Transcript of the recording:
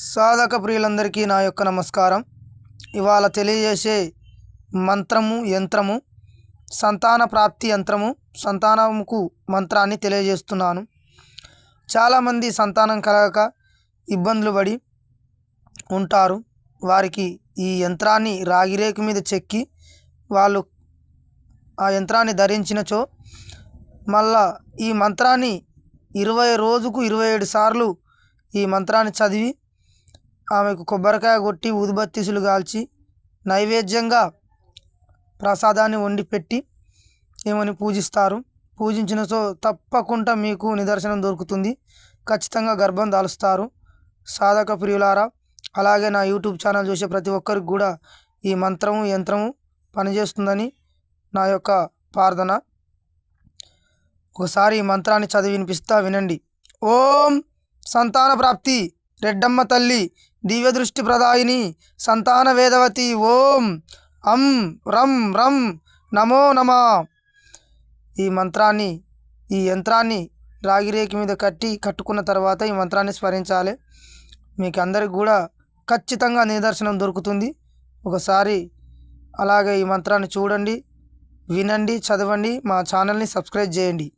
సాధక ప్రియులందరికీ నా యొక్క నమస్కారం. ఇవాళ తెలియజేసే మంత్రము యంత్రము సంతాన ప్రాప్తి యంత్రము సంతానముకు మంత్రాన్ని తెలియజేస్తున్నాను. చాలామంది సంతానం కలగక ఇబ్బందులు పడి ఉంటారు. వారికి ఈ యంత్రాన్ని రాగిరేకు మీద చెక్కి వాళ్ళు ఆ యంత్రాన్ని ధరించినచో మళ్ళా ఈ మంత్రాన్ని రోజుకు 27 సార్లు ఈ మంత్రాన్ని చదివి ఆమెకు కొబ్బరికాయ కొట్టి ఊదుబత్తీసులు కాల్చి నైవేద్యంగా ప్రసాదాన్ని వండి పెట్టి ఏమని పూజిస్తారు. పూజించినచో తప్పకుండా మీకు నిదర్శనం దొరుకుతుంది. ఖచ్చితంగా గర్భం దాలుస్తారు. సాధక ప్రియులారా, అలాగే నా యూట్యూబ్ ఛానల్ చూసే ప్రతి ఒక్కరికి కూడా ఈ మంత్రము యంత్రము పనిచేస్తుందని నా యొక్క ప్రార్థన. ఒకసారి ఈ మంత్రాన్ని చదివి వినిపిస్తా, వినండి. ఓం సంతాన ప్రాప్తి రెడ్డమ్మ తల్లి దివ్య దృష్టి ప్రదాయిని సంతాన వేదవతి ఓం అం రం రం నమో నమ. ఈ మంత్రాన్ని ఈ యంత్రాన్ని రాగిరేకి మీద కట్టుకున్న తర్వాత ఈ మంత్రాన్ని స్మరించాలి. మీకు అందరికి కూడా ఖచ్చితంగా నిదర్శనం దొరుకుతుంది. ఒకసారి అలాగే ఈ మంత్రాన్ని చూడండి, వినండి, చదవండి. మా ఛానల్ని సబ్స్క్రైబ్ చేయండి.